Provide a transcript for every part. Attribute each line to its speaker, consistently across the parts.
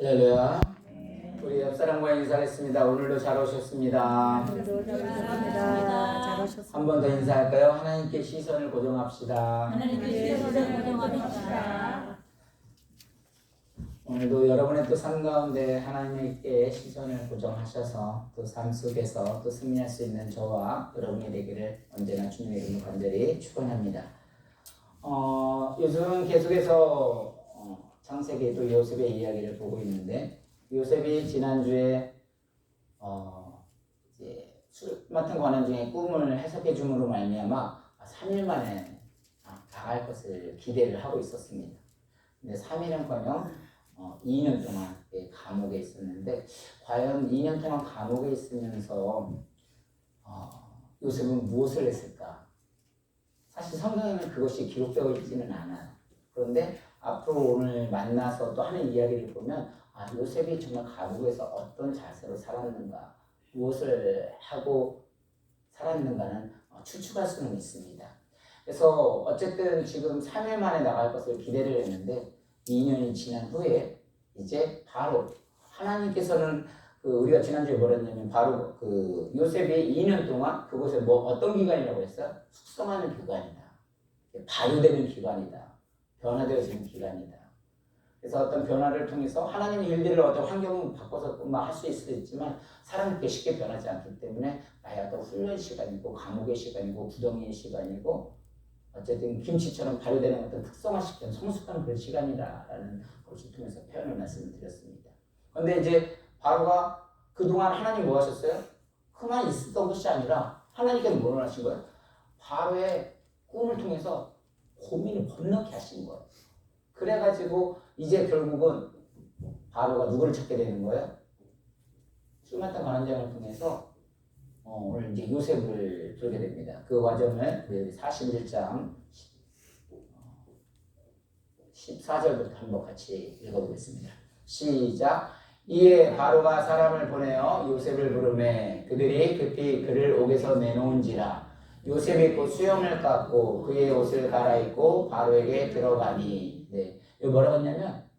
Speaker 1: 할렐루야. 우리 옆 사람과 인사하겠습니다. 오늘도 잘 오셨습니다.
Speaker 2: 오늘도 잘 오셨습니다. 잘 오셨습니다.
Speaker 1: 한 번 더 인사할까요? 하나님께 시선을 고정합시다.
Speaker 2: 하나님께 시선을 고정합시다.
Speaker 1: 오늘도 여러분의 또 삶 가운데 하나님께 시선을 고정하셔서 또 삶 속에서 또 승리할 수 있는 저와 여러분이 되기를 언제나 주님의 이름으로 간절히 축원합니다. 요즘 계속해서 창세기 또 요셉의 이야기를 보고 있는데, 요셉이 지난주에 이제 술 맡은 관원 중에 꿈을 해석해 줌으로 말미암아 3일 만에 나갈 것을 기대를 하고 있었습니다. 근데 3일은커녕 2년 동안 감옥에 있었는데, 과연 2년 동안 감옥에 있으면서 요셉은 무엇을 했을까? 사실 성경에는 그것이 기록되어 있지는 않아요. 그런데 앞으로 오늘 만나서 또 하는 이야기를 보면 요셉이 정말 감옥에서 어떤 자세로 살았는가, 무엇을 하고 살았는가는 추측할 수는 있습니다. 그래서 어쨌든 지금 3일 만에 나갈 것을 기대를 했는데 2년이 지난 후에 이제 바로 하나님께서는 우리가 지난주에 뭐라 했냐면 바로 요셉이 2년 동안 그곳에 어떤 기간이라고 했어요? 숙성하는 기간이다. 발효되는 기간이다. 변화되어지는 기간이다. 그래서 어떤 변화를 통해서 하나님의 일들을 어떤 환경을 바꿔서 할 수 있을 수 있지만 사람은 그렇게 쉽게 변하지 않기 때문에 나의 어떤 훈련 시간이고 감옥의 시간이고 구덩이의 시간이고 어쨌든 김치처럼 발효되는 어떤 특성화시키는 성숙한 그런 시간이다라는 것을 통해서 표현을 말씀을 드렸습니다. 그런데 이제 바로가 그동안 하나님 뭐 하셨어요? 그만 있었던 것이 아니라 하나님께서 뭘 하신 거예요? 바로의 꿈을 통해서 고민을 번쩍게 하신 거예요. 그래가지고 이제 결국은 바로가 누구를 찾게 되는 거예요? 술 맡은 관원장을 통해서 오늘 이제 요셉을 보게 됩니다. 그 과정을 41장 14절부터 한번 같이 읽어보겠습니다. 시작. 이에 바로가 사람을 보내어 요셉을 부르매 그들이 급히 그를 옥에서 내놓은지라. 요셉이 곧 수염을 깎고 그의 옷을 갈아입고 바로에게 들어가니. 네, 여기 뭐라고 했냐면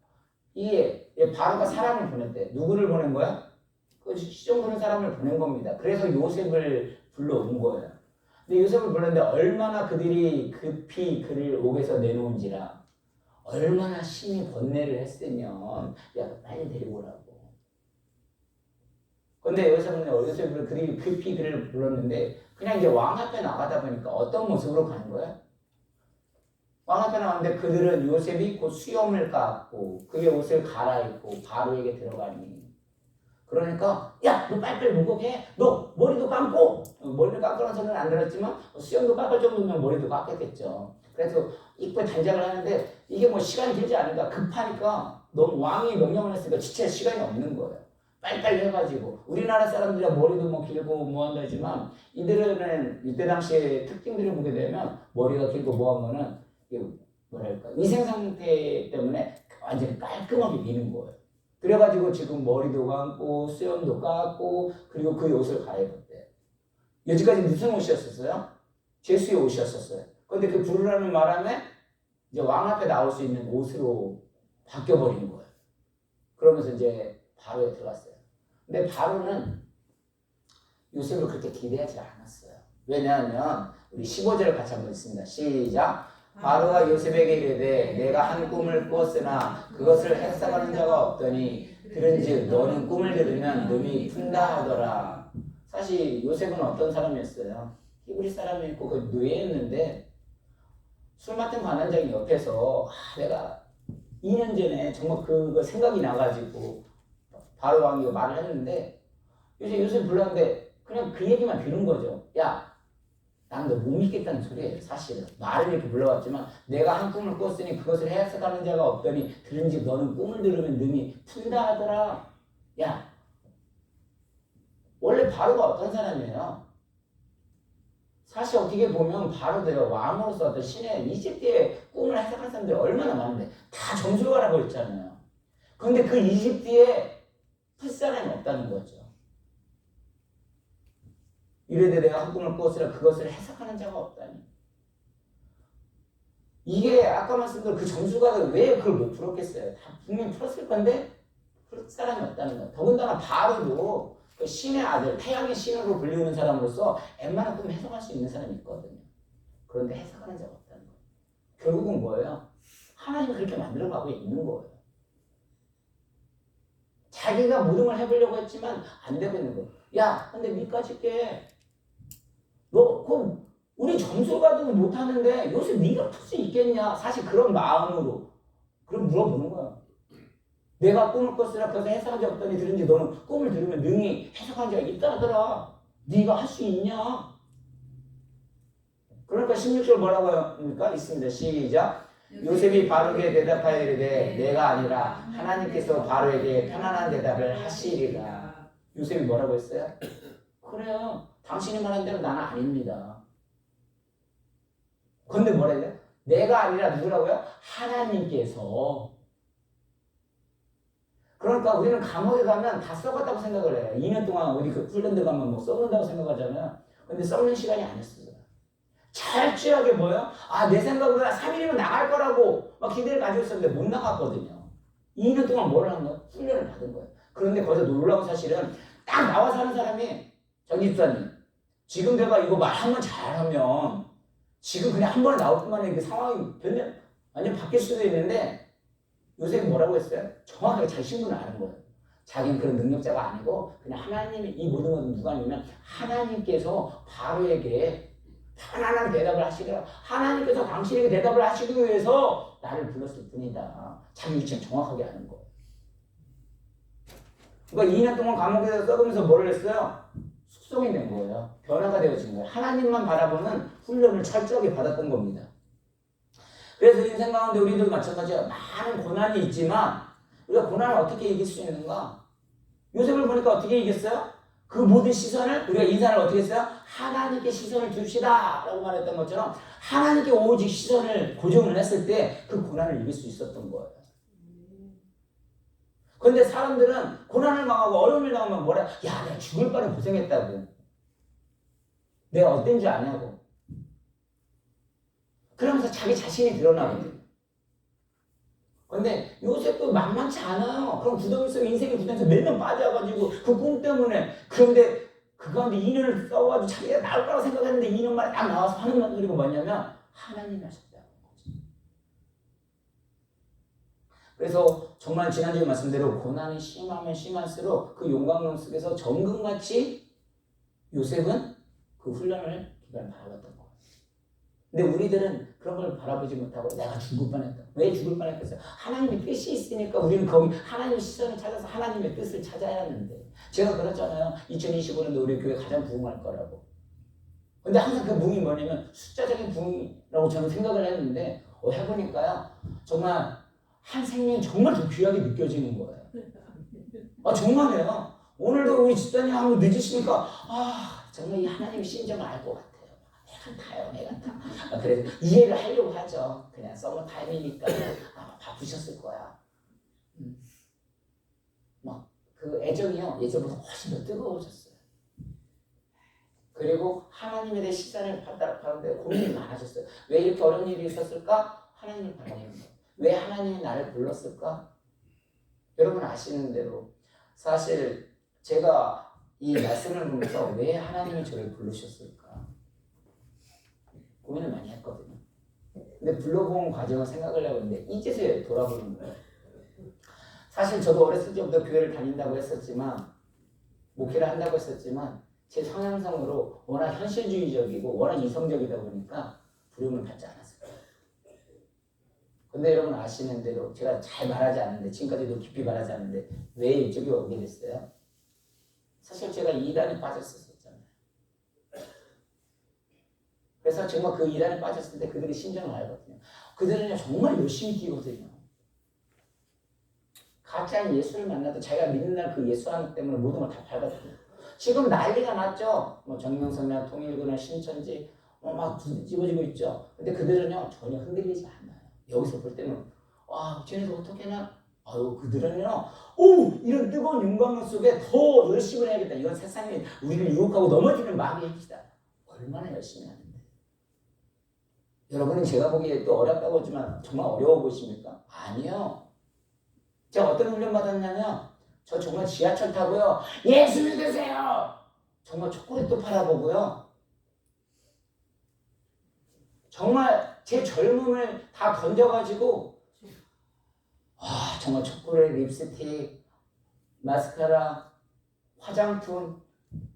Speaker 1: 이에 바로가 사람을 보냈대. 누구를 보낸 거야? 그 시종 부는 사람을 보낸 겁니다. 그래서 요셉을 불러온 거예요. 근데 요셉을 불렀는데 얼마나 그들이 급히 그를 옥에서 내놓은지라. 얼마나 심히 번뇌를 했으면 야 빨리 데리고 오라고. 근데 요셉을 그들이 급히 그를 불렀는데 그냥 이제 왕 앞에 나가다 보니까 어떤 모습으로 가는 거예요? 왕 앞에 나왔는데 그들은 요셉이 곧 수염을 깎고 그의 옷을 갈아입고 바로에게 들어가니. 그러니까 야 너 빨리빨리 목욕해. 너 머리도 감고. 머리를 깎으라는 소리는 안 들었지만 수염도 깎을 정도면 머리도 깎겠죠. 그래서 입구에 단장을 하는데 이게 뭐 시간이 들지 않으니까 급하니까 너무 왕이 명령을 했으니까 지체할 시간이 없는 거예요. 빨리빨리 해가지고 우리나라 사람들이야 머리도 뭐 길고 뭐 한다지만 이들은 이때 당시에 특징들을 보게 되면 머리가 길고 뭐 하면은 뭐랄까 위생 상태 때문에 완전히 깔끔하게 미는 거예요. 그래가지고 지금 머리도 감고 수염도 깎고 그리고 그 옷을 갈아입었대. 여지까지 무슨 옷이었었어요? 제수의 옷이었었어요. 그런데 그 부르라는 말함에 이제 왕 앞에 나올 수 있는 옷으로 바뀌어버린 거예요. 그러면서 이제 바로에 들어갔어요. 근데 바로는 요셉을 그렇게 기대하지 않았어요. 왜냐하면 우리 15절 같이 한번 읽습니다. 시작. 바로가 요셉에게 이르되 내가 한 꿈을 꾸었으나 그것을 해석하는 자가 없더니 그런즉 너는 꿈을 들으면 놈이 푼다 하더라. 사실 요셉은 어떤 사람이었어요? 히브리 사람이었고 그 노예였는데 술 맡은 관원장이 옆에서 내가 2년 전에 정말 그거 생각이 나가지고 바로 왕이 말을 했는데 요새 요셉 불렀는데 그냥 그 얘기만 들은 거죠. 야, 난 너 못 믿겠다는 소리예요. 사실은 말을 이렇게 불러왔지만 내가 한 꿈을 꿨으니 그것을 해석하는 자가 없더니 들은즉 너는 꿈을 들으면 능히 푼다 하더라. 야, 원래 바로가 어떤 사람이에요? 사실 어떻게 보면 바로도요 왕으로서 어떤 신의 이집트의 꿈을 해석하는 사람들이 얼마나 많은데 다 점술가라고 했잖아요. 그런데 그 이집트에 풀 사람이 없다는 거죠. 이르되 내가 한 꿈을 꾸었으나 그것을 해석하는 자가 없다니. 이게 아까 말씀드린 그 점수가는 왜 그걸 못 풀었겠어요? 다 분명히 풀었을 건데 풀 사람이 없다는 거야. 더군다나 바로도 그 신의 아들, 태양의 신으로 불리우는 사람으로서 웬만한 꿈 해석할 수 있는 사람이 있거든요. 그런데 해석하는 자가 없다는 거예요. 결국은 뭐예요? 하나님이 그렇게 만들어가고 있는 거예요. 자기가 모든 걸 해보려고 했지만 안 되고 있는 거예요. 야, 근데 니까지 깨. 너, 그럼 우리 점수 가지고 못하는데 요새 네가 풀 수 있겠냐? 사실 그런 마음으로 그럼 물어보는 거야. 내가 꿈을 꿨으라 그래서 해석한 적 없더니 들은지 너는 꿈을 들으면 능히 해석한 적이 있다 하더라. 네가 할 수 있냐? 그러니까 16절 뭐라고 합니까? 있습니다. 시작. 요셉이 바로에게 대답하여 이르되 내가 아니라 하나님께서 바로에게 편안한 대답을 하시리라. 요셉이 뭐라고 했어요? 그래요. 당신이 말한 대로 나는 아닙니다. 근데 뭐라 해요? 내가 아니라 누구라고요? 하나님께서. 그러니까 우리는 감옥에 가면 다 썩었다고 생각을 해요. 2년 동안 우리 그 훈련 들어가면 뭐 썩는다고 생각하잖아요. 근데 썩는 시간이 아니었어요. 철저하게 뭐예요? 아, 내 생각으로 3일이면 나갈 거라고 막 기대를 가지고 있었는데 못 나갔거든요. 2년 동안 뭘 한 거예요? 훈련을 받은 거예요. 그런데 거기서 놀라운 사실은 딱 나와서 하는 사람이 정집사님 지금 내가 이거 말 한번 잘하면 지금 그냥 한 번에 나올 뿐만 아니라 그 상황이 변변 완전 바뀔 수도 있는데 요셉이 뭐라고 했어요? 정확하게 자기 신분을 아는 거예요. 자기는 그런 능력자가 아니고 그냥 하나님이 이 모든 것은 누가 아니면 하나님께서 바로에게 편안한 대답을 하시더라. 하나님께서 당신에게 대답을 하시기 위해서 나를 불렀을 뿐이다. 자기 위치는 정확하게 아는 거예요. 그러니까 2년 동안 감옥에서 썩으면서 뭐를 했어요? 숙성이 된 거예요. 변화가 되어진 거예요. 하나님만 바라보는 훈련을 철저하게 받았던 겁니다. 그래서 인생 가운데 우리도 마찬가지야. 많은 고난이 있지만 우리가 고난을 어떻게 이길 수 있는가? 요셉을 보니까 어떻게 이겼어요? 그 모든 시선을 우리가 인사를 어떻게 했어요? 하나님께 시선을 둡시다 라고 말했던 것처럼 하나님께 오직 시선을 고정을 했을 때 그 고난을 이길 수 있었던 거예요. 그런데 사람들은 고난을 당하고 어려움을 당하면 뭐라? 야, 내가 죽을 뻔에 고생했다고. 내가 어떤 줄 아냐고. 그러면서 자기 자신이 드러나거든요. 근데 요셉도 만만치 않아요. 그럼 구덩이 속에 인생의 구덩이에서 매년 빠져가지고 그 꿈 때문에. 그런데 그 가운데 2년을 싸워가지고 자기가 나올 거라고 생각했는데 2년 만에 딱 나와서 하는 소리가 뭐냐면 하나님이 하셨다는 거죠. 그래서 정말 지난주에 말씀대로 고난이 심하면 심할수록 그 용광로 속에서 정금같이 요셉은 그 훈련을 기간을 바라봤던 거예요. 근데 우리들은 그런 걸 바라보지 못하고 내가 죽을 뻔했다. 왜 죽을 뻔했겠어요? 하나님의 뜻이 있으니까 우리는 거기 하나님의 시선을 찾아서 하나님의 뜻을 찾아야 하는데 제가 그랬잖아요. 2025년도 우리 교회 가장 부흥할 거라고. 근데 항상 그 부흥이 뭐냐면 숫자적인 부흥이라고 저는 생각을 했는데 해보니까요. 정말 한 생명이 정말 더 귀하게 느껴지는 거예요. 아 정말이에요. 오늘도 우리 집사님 한번 늦으시니까 정말 이 하나님의 심정을 알 것 같아요. 내가 타. 그래서 이해를 하려고 하죠. 그냥 서머 타임이니까 바쁘셨을 거야. 막 그 애정이요 예전보다 훨씬 더 뜨거워졌어요. 그리고 하나님에 대해 시선을 받는데 고민이 많아졌어요. 왜 이렇게 어려운 일이 있었을까? 하나님을 바라는 거. 왜 하나님이 나를 불렀을까? 여러분 아시는 대로 사실 제가 이 말씀을 보면서 왜 하나님이 저를 부르셨을까? 고민을 많이 했거든요. 근데 불러본 과정을 생각을 해봤는데 이제서야 돌아보는 거예요. 사실 저도 어렸을 때부터 교회를 다닌다고 했었지만 목회를 한다고 했었지만 제 성향상으로 워낙 현실주의적이고 워낙 이성적이다 보니까 부름을 받지 않았어요. 근데 여러분 아시는 대로 제가 잘 말하지 않는데 지금까지도 깊이 말하지 않는데 왜 이쪽에 오게 됐어요? 사실 제가 이단에 빠졌었잖아요. 그래서 정말 그 이단에 빠졌을 때 그들의 심정을 알거든요. 그들은 정말 열심히 뛰거든요. 가짜인 예수를 만나도 자기가 믿는 날 그 예수 하나 때문에 모든 걸 다 밟았거든요. 지금 난리가 났죠. 뭐 정명선이나 통일교나 신천지 막 뒤집어지고 있죠. 근데 그들은요 전혀 흔들리지 않아요. 여기서 볼 때는 쟤네들 어떻게 하나? 그들은요 이런 뜨거운 용광로 속에 더 열심히 해야겠다. 이건 세상에 우리를 유혹하고 넘어지는 마귀의 행위다. 얼마나 열심히 하는데. 여러분은 제가 보기에 또 어렵다고 하지만 정말 어려워 보십니까? 아니요. 제가 어떤 훈련 받았냐면 저 정말 지하철 타고요. 예수 믿으세요. 정말 초콜릿도 팔아보고요. 정말 제 젊음을 다 던져가지고 정말 초콜릿, 립스틱, 마스카라, 화장품,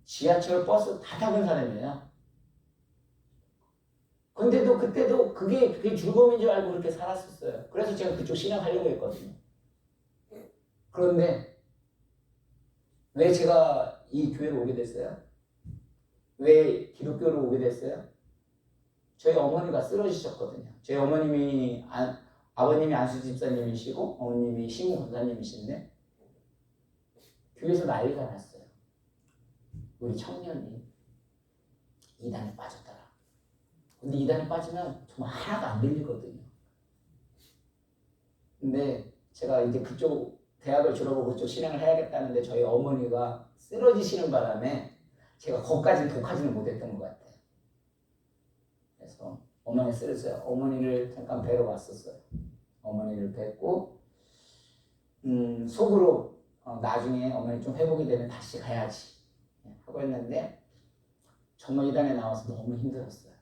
Speaker 1: 지하철, 버스 다 타본 사람이에요. 근데도 그때도 그게 즐거움인 줄 알고 그렇게 살았었어요. 그래서 제가 그쪽 신앙하려고 했거든요. 그런데 왜 제가 이 교회로 오게 됐어요? 왜 기독교로 오게 됐어요? 저희 어머니가 쓰러지셨거든요. 저희 어머님이 아버님이 안수 집사님이시고 어머님이 신무 권사님이신데 교회에서 난리가 났어요. 우리 청년이 이단에 빠졌더라. 근데 이단에 빠지면 정말 하나도 안 들리거든요. 근데 제가 이제 그쪽 대학을 졸업하고 그쪽 신앙을 해야겠다는데 저희 어머니가 쓰러지시는 바람에 제가 거기까지는 독하지는 못했던 것 같아요. 그래서 어머니 쓰러졌어요. 어머니를 잠깐 뵈러 왔었어요. 어머니를 뵙고 속으로 나중에 어머니 좀 회복이 되면 다시 가야지 하고 했는데 정말 이단에 나와서 너무 힘들었어요.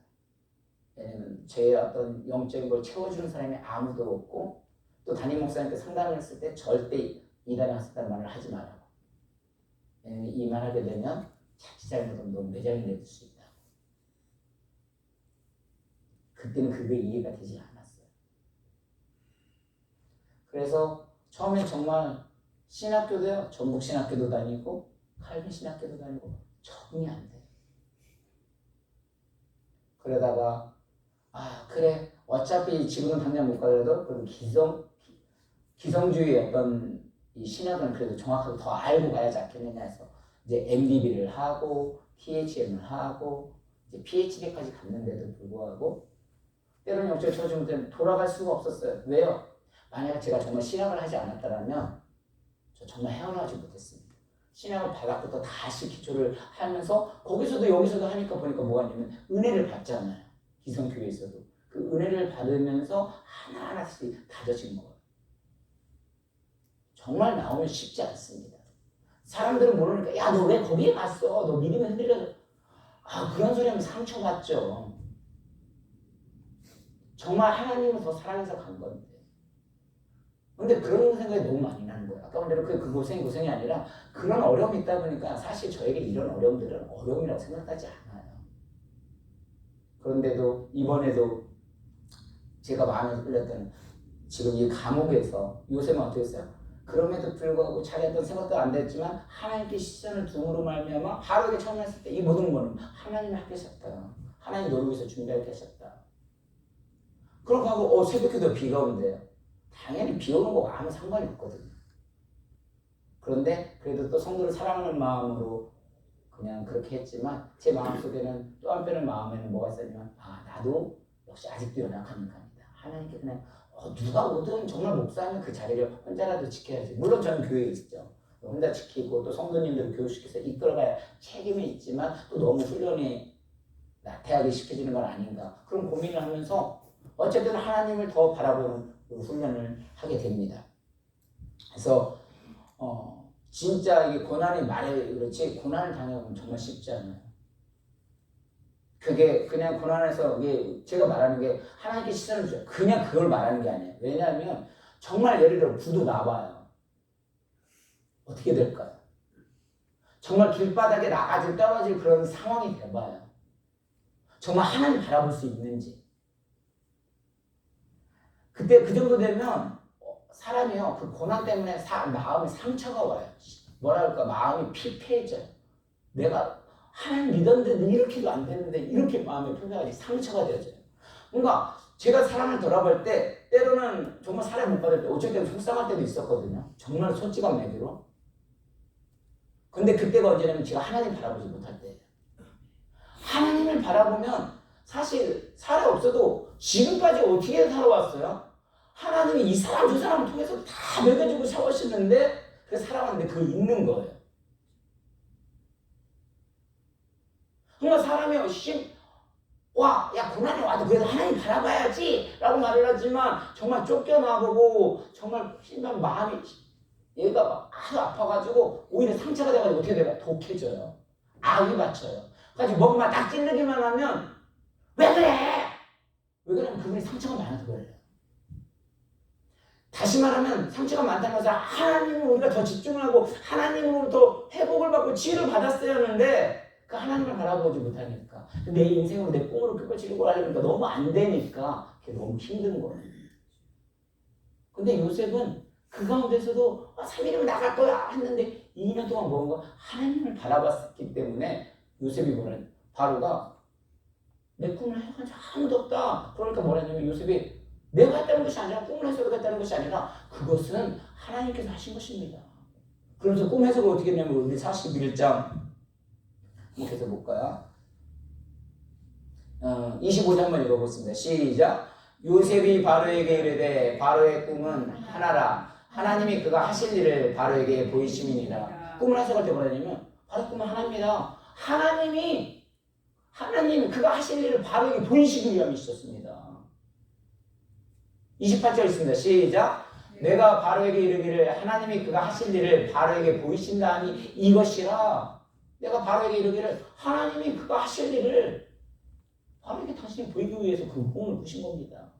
Speaker 1: 왜냐면 제 어떤 영적인 걸 채워주는 사람이 아무도 없고 또 담임 목사님께 상담을 했을 때 절대 이단에 왔었다는 말을 하지 말라고. 왜냐면 이 말하게 되면 자칫 잘못하면 너 매장이 될 수 있다. 그때는 그게 이해가 되지 않았어요. 그래서 처음에 정말 신학교도요. 전북 신학교도 다니고 칼빈 신학교도 다니고 적응이 안 돼요. 그러다가 그래 어차피 지금은 당장 못 가더라도 그럼 기성주의 어떤 이 신학은 그래도 정확하게 더 알고 가야지 않겠느냐 해서 이제 MDB를 하고 PHM을 하고 이제 PhD까지 갔는데도 불구하고 때로는 영적 처지면 때는 돌아갈 수가 없었어요. 왜요? 만약에 제가 정말 신학을 하지 않았다면 저 정말 헤어나오지 못했습니다. 신학을 바닥부터 다시 기초를 하면서 거기서도 여기서도 하니까 보니까 뭐가 있냐면 은혜를 받잖아요. 기성교회에서도. 그 은혜를 받으면서 하나하나씩 다져진 거예요. 정말 나오면 쉽지 않습니다. 사람들은 모르니까 야 너 왜 거기에 갔어? 너 믿음이 흔들려서 그런 소리 하면 상처받죠. 정말 하나님을 더 사랑해서 간 건데. 근데 그런 생각이 너무 많이 나는 거예요. 아까 말대로 그 고생이 아니라 그런 어려움이 있다 보니까 사실 저에게 이런 어려움들은 어려움이라고 생각하지 않아요. 그런데도 이번에도 제가 마음에 끌렸던 지금 이 감옥에서 요새는 어떻게 했어요? 그럼에도 불구하고 자기 어떤 생각도 안 됐지만 하나님께 시선을 둠으로 말미암아 하루에 처음 했을 때 이 모든 거는 하나님이 하셨다. 하나님 너를 위해서 준비하게 하셨다. 그렇게 하고 새벽에도 비가 온대요. 당연히 비 오는 거가 아무 상관이 없거든요. 그런데 그래도 또 성도를 사랑하는 마음으로 그냥 그렇게 했지만 제 마음속에는 또 한편의 마음에는 뭐가 있었냐면 나도 역시 아직도 연약한 인간이다. 하나님께 그냥 누가 오든 정말 목사는 그 자리를 혼자라도 지켜야지. 물론 저는 교회에 있죠. 혼자 지키고 또 성도님들을 교육시켜서 이끌어가야 책임이 있지만 또 너무 훈련이 나태하게 시켜주는 건 아닌가. 그런 고민을 하면서 어쨌든 하나님을 더 바라보는 훈련을 하게 됩니다. 그래서 진짜 이게 고난이 말해 그렇지 고난을 당해보면 정말 쉽지 않아요. 그게 그냥 고난에서 이게 제가 말하는 게 하나님께 시선을 줘요. 그냥 그걸 말하는 게 아니에요. 왜냐하면 정말 예를 들어 부도 나와요. 어떻게 될까요? 정말 길바닥에 나가질 떨어질 그런 상황이 돼봐요. 정말 하나님 바라볼 수 있는지. 그때 그 정도 되면 사람이요 그 고난 때문에 마음에 상처가 와요. 뭐랄까 마음이 피폐해져요. 내가 하나님 믿었는데 이렇게도 안 되는데 이렇게 마음에 피폐하지 상처가 되어져요. 그러니까 제가 사람을 돌아볼 때 때로는 정말 사람 못 받을 때 어쩔 때는 속상할 때도 있었거든요. 정말 솔직한 매기로. 근데 그때가 언제냐면 제가 하나님 바라보지 못할 때예요. 하나님을 바라보면 사실 살아 없어도 지금까지 어떻게 살아왔어요? 하나님이 이 사람 저 사람을 통해서 다 먹여주고 세우시는데 그래서 살아왔는데 그거 있는 거예요. 그러니까 사람이 야 고난이 와도 그래도 하나님 바라봐야지 라고 말을 하지만 정말 쫓겨나보고 정말 심한 마음이 얘가 막 아주 아파가지고 오히려 상처가 돼가지고 어떻게 돼요? 독해져요. 악이 받쳐요. 그래서 뭔가 딱 찔르기만 하면 왜 그래? 왜 그러면 그분이 상처가 많아서 그래요. 다시 말하면 상처가 많다는 것은 하나님을 우리가 더 집중하고 하나님으로부터 회복을 받고 치유를 받았어야 하는데 그 하나님을 바라보지 못하니까 내 인생으로 내 꿈으로 끝까지려고 하려니까 너무 안 되니까 그게 너무 힘든 거예요. 근데 요셉은 그 가운데서도 3일이면 나갈 거야 했는데 2년 동안 뭔가 하나님을 바라봤기 때문에 요셉이 뭐래? 바로가 내 꿈을 해석한 지 아무도 없다. 그러니까 뭐라냐면 요셉이 내가 했다는 것이 아니라 꿈을 해석했다는 것이 아니라 그것은 하나님께서 하신 것입니다. 그러면서 꿈 해석을 어떻게 했냐면 우리 41장 한번 계속 볼까요? 25장 한번 읽어보겠습니다. 시작. 요셉이 바로에게 이르되 바로의 꿈은 하나라. 하나님이 그가 하실 일을 바로에게 보이심이니라. 꿈을 해석할 때 뭐라냐면 바로 꿈은 하나입니다. 하나님 그가 하실 일을 바로에게 보이시기 위함이셨습니다. 28절 있습니다. 시작. 내가 바로에게 이르기를 하나님이 그가 하실 일을 바로에게 보이신다 하니 이것이라. 내가 바로에게 이르기를 하나님이 그가 하실 일을 바로에게 당신이 보이기 위해서 그 꿈을 꾸신 겁니다.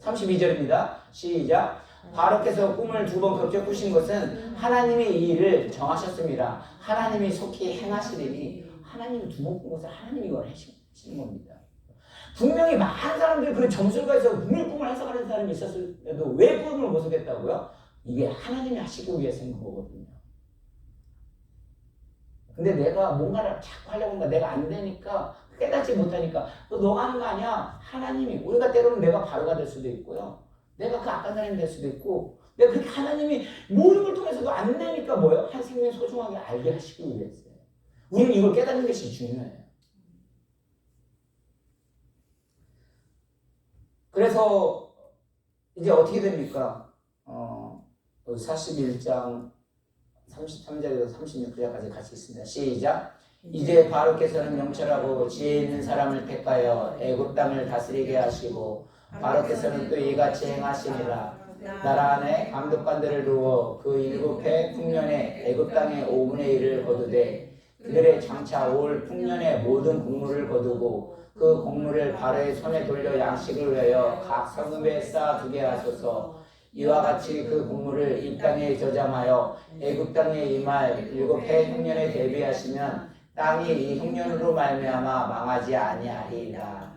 Speaker 1: 32절입니다. 시작. 바로께서 꿈을 2번 겹쳐 꾸신 것은 하나님이 이 일을 정하셨습니다. 하나님이 속히 행하시리니 하나님이 2번 꾼 것을 하나님이 이걸 하시는 겁니다. 분명히 많은 사람들이 그런 점술가에서 분명히 꿈을 해석하는 사람이 있었을 때도 왜 꿈을 못 하겠다고요? 이게 하나님이 하시기 위해서 한 거거든요. 근데 내가 뭔가를 자꾸 하려고 하니까 내가 안 되니까 깨닫지 못하니까 너가 하는 거 아니야. 하나님이 우리가 때로는 내가 바로가 될 수도 있고요. 내가 그 악한 사람이 될 수도 있고 내가 그렇게 하나님이 모든 걸 통해서도 안 되니까 뭐예요? 한 생명 소중하게 알게 하시기 위해서요. 우리는 이걸 깨닫는 것이 중요해요. 그래서 이제 어떻게 됩니까? 41장 33절에서 36절까지 같이 있습니다. 시작. 이제 바로께서는 명철하고 지혜 있는 사람을 택하여 애굽 땅을 다스리게 하시고 바로께서는 또 이같이 행하시니라. 나라 안에 감독관들을 두어 그 7해 풍년에 애굽 땅의 5분의 1을 거두되 그들의 장차 올 풍년의 모든 곡물을 거두고 그 곡물을 바로의 손에 돌려 양식을 위하여 각 성읍에 쌓아두게 하소서. 이와 같이 그 곡물을 이 땅에 저장하여 애굽 땅에 임할 7해 흉년에 대비하시면 땅이 이 흉년으로 말미암아 망하지 아니하리이다.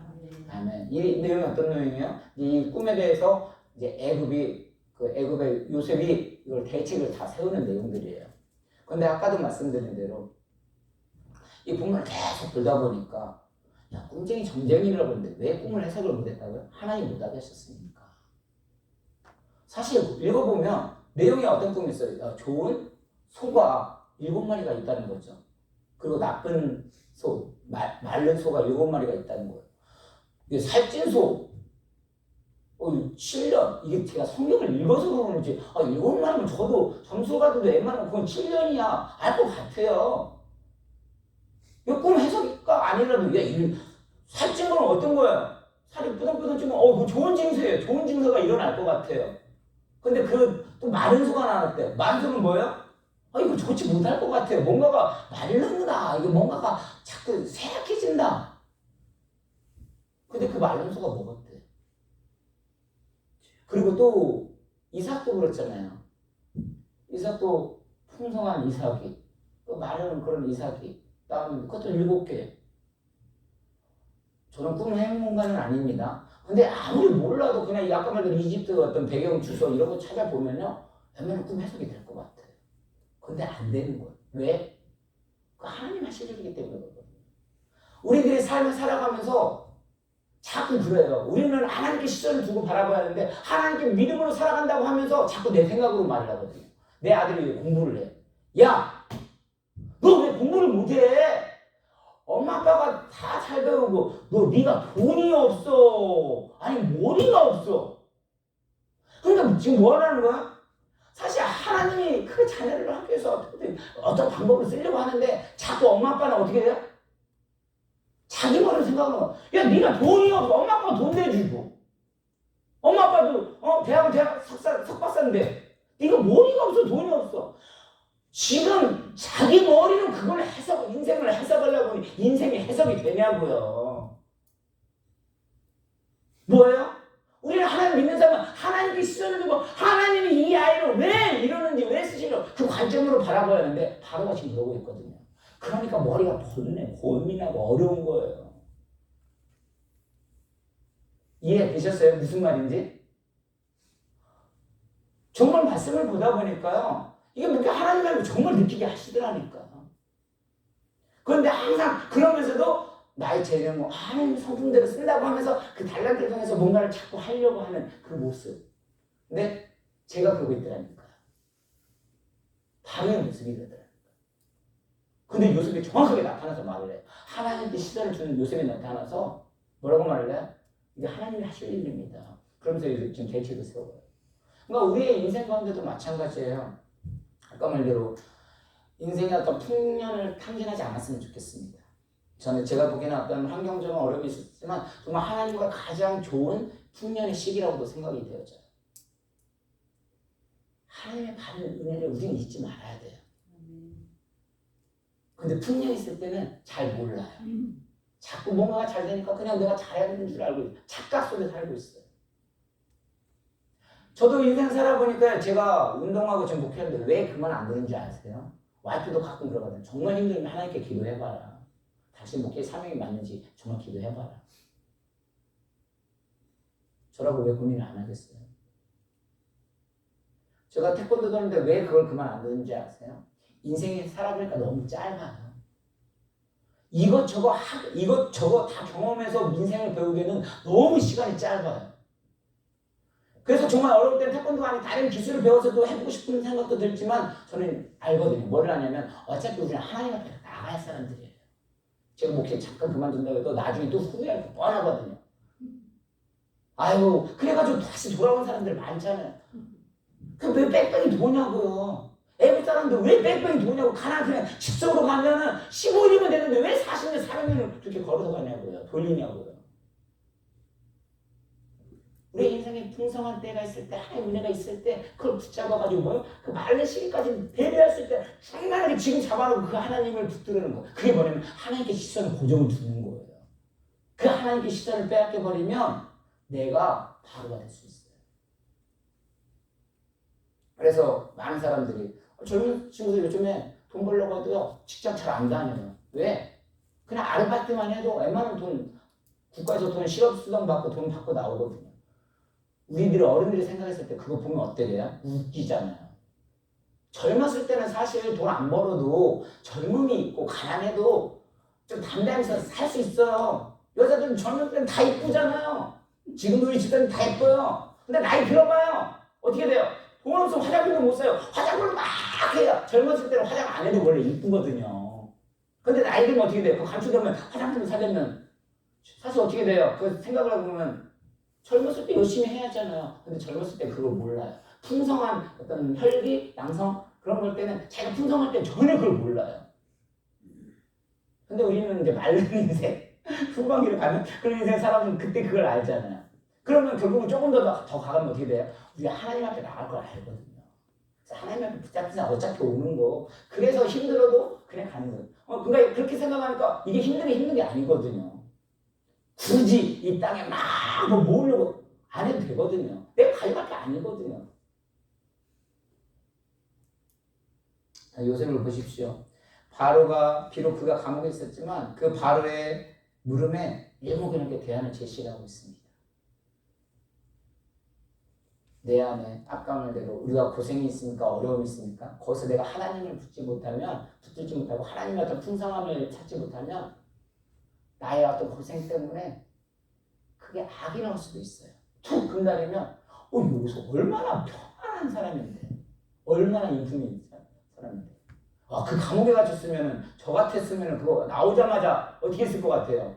Speaker 1: 아멘. 이 내용이 어떤 내용이에요? 이 꿈에 대해서 이제 애굽의 요셉이 이걸 대책을 다 세우는 내용들이에요. 그런데 아까도 말씀드린 대로 이 꿈을 계속 들다 보니까 야, 꿈쟁이 점쟁이라고 하는데 왜 꿈을 해석을 못했다고요? 하나님 못하게 하셨으니까. 사실 읽어보면 내용이 어떤 꿈이 있어요? 좋은 소가 7마리가 있다는 거죠. 그리고 나쁜 소, 마른 소가 7마리가 있다는 거예요. 이게 살찐 소, 7년. 이게 제가 성경을 읽어서 그러는지 7마리면 저도 점수가 도 웬만하면 그건 7년이야 알 것 같아요. 이 꿈 해석가 아니라도 살찐 건 어떤 거야? 살이 뿌덩뿌덩 찌면 그거 좋은 징수예요. 좋은 징수가 일어날 것 같아요. 근데 또 마른 소가 나왔대요. 마른 소는 뭐예요? 이거 좋지 못할 것 같아요. 뭔가가 마르는구나. 이게 뭔가가 자꾸 쇠약해진다. 근데 그 마른 소가 먹었대. 그리고 또 이삭도 그렇잖아요. 이삭도 풍성한 이삭이, 또 마른 그런 이삭이, 다음에 그것도 7개. 저는 꿈 행문가는 아닙니다. 근데 아무리 몰라도 그냥 아까 말한 이집트 어떤 배경 주소 이런 거 찾아보면요, 웬만하면 꿈 해석이 될 것 같아요. 근데 안 되는 거예요. 왜? 그 하나님 하실 일이기 때문에 그렇거든요. 우리들의 삶을 살아가면서 자꾸 그래요. 우리는 하나님께 시선을 두고 바라봐야 하는데 하나님께 믿음으로 살아간다고 하면서 자꾸 내 생각으로 말을 하거든요. 내 아들이 왜 공부를 해? 야! 너 왜 공부를 못해? 엄마 아빠가 다 잘 배우고 네가 돈이 없어. 아니 머리가 없어. 그러니까 지금 뭐 하라는 거야? 사실 하나님이 그 자녀를 학교에서 어떤 방법을 쓰려고 하는데 자꾸 엄마 아빠는 어떻게 돼요? 자기 머리를 생각하는 거야. 야 네가 돈이 없어. 엄마 아빠가 돈 내주고 엄마 아빠도 대학 석박사인데 이거 머리가 없어, 돈이 없어. 지금 자기 머리는 그걸 인생을 해석하려고 하니 인생이 해석이 되냐고요. 뭐예요? 우리는 하나님 믿는 사람은 하나님께 시선을 두고 하나님이 이 아이를 왜 이러는지 왜 쓰시려고 그 관점으로 바라봐야 하는데 바로가 지금 그러고 있거든요. 그러니까 머리가 고민하고 어려운 거예요. 이해되셨어요? 무슨 말인지? 정말 말씀을 보다 보니까요. 이게 뭔가 하나님 말고 정말 느끼게 하시더라니까. 그런데 항상 그러면서도 나의 재능, 하나님 성품대로 쓴다고 하면서 그 달란트를 통해서 뭔가를 자꾸 하려고 하는 그 모습. 근데 제가 그러고 있더라니까요. 다른 모습이 되더라니까요. 근데 요셉이 정확하게 나타나서 말을 해요. 하나님께 시선을 주는 요셉이 나타나서 뭐라고 말을 해요? 이게 하나님이 하실 일입니다. 그러면서 지금 계획을 세워요. 그러니까 우리의 인생 가운데도 마찬가지예요. 아까 말대로 인생의 어떤 풍년을 탕진하지 않았으면 좋겠습니다. 저는 제가 보기에는 어떤 환경적인 어려움이 있었지만 정말 하나님과 가장 좋은 풍년의 시기라고도 생각이 되어져요. 하나님의 받은 은혜를 우리는 잊지 말아야 돼요. 근데 풍년이 있을 때는 잘 몰라요. 자꾸 뭔가가 잘 되니까 그냥 내가 잘해야 되는 줄 알고 있어요. 착각 속에 살고 있어요. 저도 인생 살아보니까 제가 운동하고 지금 목표인데 왜 그만 안 되는지 아세요? 와이프도 가끔 그러거든요. 정말 힘들면 하나님께 기도해봐라. 당신 목표의 사명이 맞는지 정말 기도해봐라. 저라고 왜 고민을 안 하겠어요? 제가 태권도도 하는데 왜 그걸 그만 안 되는지 아세요? 인생이 살아보니까 너무 짧아요. 이것저것 다 경험해서 인생을 배우기에는 너무 시간이 짧아요. 그래서 정말 어려울 땐 태권도가 아닌 다른 기술을 배워서도 해보고 싶은 생각도 들지만 저는 알거든요. 뭘 하냐면 어차피 우리는 하나님 앞에 나가야 할 사람들이에요. 제가 목회 잠깐 그만둔다고 해도 나중에 또 후회할 거 뻔하거든요. 아이고 그래가지고 다시 돌아온 사람들 많잖아요. 왜 뺑뺑이 도냐고요. 애국 사람들 왜 뺑뺑이 도냐고. 가나 그냥 직속으로 가면은 15일이면 되는데 왜 40년 400년을 그렇게 걸어서 가냐고요. 돌리냐고요. 우리 인생에 풍성한 때가 있을 때, 하나님의 은혜가 있을 때, 그걸 붙잡아가지고, 그 마른 시기까지 대비할 수 있을 때, 충만하게 지금 잡아놓고 그 하나님을 붙들는 거. 그게 뭐냐면, 하나님께 시선을 고정을 두는 거예요. 그 하나님께 시선을 빼앗겨버리면, 내가 바로가 될 수 있어요. 그래서 많은 사람들이, 젊은 친구들 요즘에 돈 벌려고 해도요, 직장 잘 안 다녀요. 왜? 그냥 아르바이트만 해도 웬만하면 돈, 국가에서 돈 실업수당 받고 돈 받고 나오거든요. 우리들이 어른들이 생각했을 때 그거 보면 어때요? 웃기잖아요. 젊었을 때는 사실 돈 안 벌어도 젊음이 있고 가난해도 좀 담대하면서 살 수 있어요. 여자들은 젊을 때는 다 이쁘잖아요. 지금도 우리 집사님 다 예뻐요. 근데 나이 들어봐요. 어떻게 돼요? 돈 없으면 화장품도 못 사요. 화장품을 막 해요. 젊었을 때는 화장 안 해도 원래 이쁘거든요. 근데 나이 들면 어떻게 돼요? 그 감추려면 화장품을 사려면 사실 어떻게 돼요? 그 생각을 해보면 젊었을 때 열심히 해야 하잖아요. 근데 젊었을 때 그걸 몰라요. 풍성한 어떤 혈기, 양성 그런 걸 때는 제가 풍성할 때 전혀 그걸 몰라요. 근데 우리는 이제 마른 인생, 후반기를 가는 그런 인생 살아보면 그때 그걸 알잖아요. 그러면 결국은 조금 더 가면 어떻게 돼요? 우리가 하나님 앞에 나갈 걸 알거든요. 그래서 하나님 앞에 붙잡히자 어차피 오는 거. 그래서 힘들어도 그냥 가는 거예요. 그러니까 그렇게 생각하니까 이게 힘든 게 아니거든요. 굳이 이 땅에 막 뭐 모으려고 안 해도 되거든요. 내가 가져갈 게 아니거든요. 요셉을 보십시오. 바로가 비록 그가 감옥에 있었지만 그 바로의 물음에 일목요연하게 대안을 제시하고 있습니다. 내 안에 아까 말대로 우리가 고생이 있습니까? 어려움이 있습니까? 거기서 내가 하나님을 붙들지 못하고 하나님의 어떤 풍성함을 찾지 못하면 나의 어떤 고생 때문에 그게 악이 나올 수도 있어요. 툭 금단이면 여기서 얼마나 평안한 사람인데 얼마나 인품이 있는 사람인데 그 감옥에 갇혔으면 저 같았으면 그거 나오자마자 어떻게 했을 것 같아요?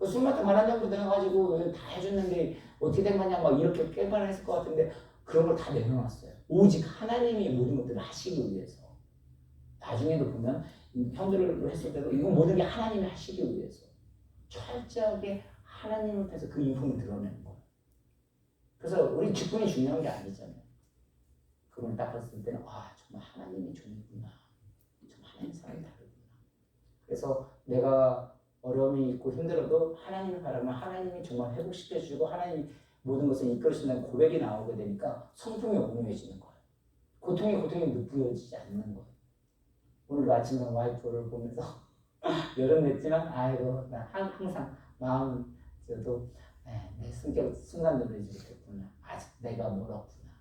Speaker 1: 술 마트 관한장부터 해가지고 다 해줬는데 어떻게 된 거냐 막 이렇게 깨발을 했을 것 같은데 그런 걸 다 내려놨어요. 오직 하나님이 모든 것들을 하시기 위해서. 나중에도 보면 형들을 했을 때도 이건 모든 게 하나님이 하시기 위해서 철저하게 하나님을 통해서 그 인품을 드러내는 거예요. 그래서 우리 직분이 중요한 게 아니잖아요. 그분을 딱 봤을 때는 정말 하나님이 종이구나. 정말 하나님 사람이 다르구나. 그래서 내가 어려움이 있고 힘들어도 하나님을 바라면 하나님이 정말 회복시켜주고 하나님이 모든 것을 이끌으신다는 고백이 나오게 되니까 성품이 온유해지는 거예요. 고통이 느껴지지 않는 거예요. 오늘 아침에 와이프를 보면서 여름 냈지만 아이고 나 항상 마음 저도 내 성격 순간 누리지 못했구나. 아직 내가 멀었구나.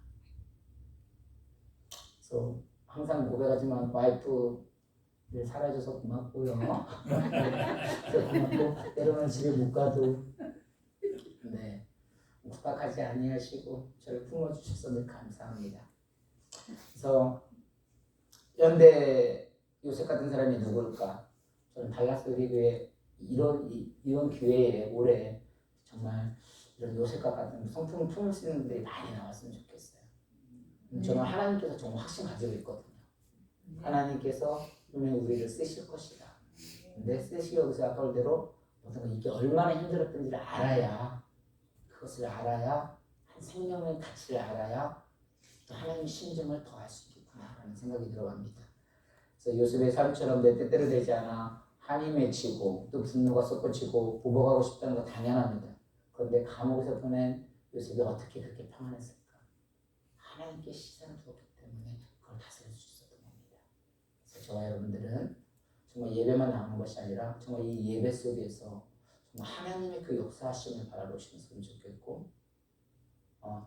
Speaker 1: 그래서 항상 고백하지만 와이프 늘 사라져서 고맙고요. 고맙고 때로는 집에 못 가도 묵박하지 아니하시고 저를 품어주셔서 늘 감사합니다. 그래서 현대 요셉 같은 사람이 누굴까? 저는 달라스 우리 교회 이런 기회에 올해 정말 이런 요셉과 같은 성품을 품을 수 있는 분들이 많이 나왔으면 좋겠어요. 저는 하나님께서 정말 확신 가지고 있거든요. 하나님께서 분명히 우리를 쓰실 것이다. 근데 쓰시기 위해서 아까 말대로 이게 얼마나 힘들었던지를 그것을 알아야 한 생명의 가치를 알아야 또 하나님의 심정을 더할 수 있겠구나라는 생각이 들어갑니다. 그래서 요셉의 삶처럼 내 뜻대로 되지 않아 한이 맺히고 또 분노가 솟구치고 보복하고 싶다는 거 당연합니다. 그런데 감옥에서 보낸 요셉이 어떻게 그렇게 평안했을까? 하나님께 시선을 두었기 때문에 그걸 다스릴 수 있었던 겁니다. 그래서 저와 여러분들은 정말 예배만 나오는 것이 아니라 정말 이 예배 속에서 정말 하나님의 그 역사하심을 바라보시면 좋겠고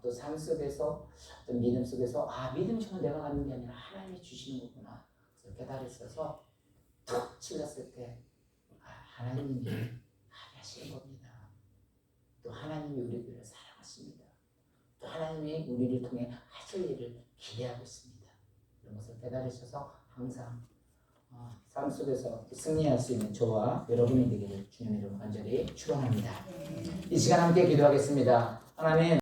Speaker 1: 또 삶 속에서 어떤 믿음 속에서 믿음 정말 내가 갖는 게 아니라 하나님이 주시는 거구나. 그래서 깨달으셔서 툭 찔렀을 때 하나님이 하시는 겁니다. 또 하나님이 우리들을 사랑하십니다. 또 하나님이 우리를 통해 하실 일을 기대하고 있습니다. 이런 것을 깨달으셔서 항상 삶 속에서 승리할 수 있는 저와 여러분이 되기를 주님의 이름으로 간절히 축원합니다. 이 시간 함께 기도하겠습니다. 하나님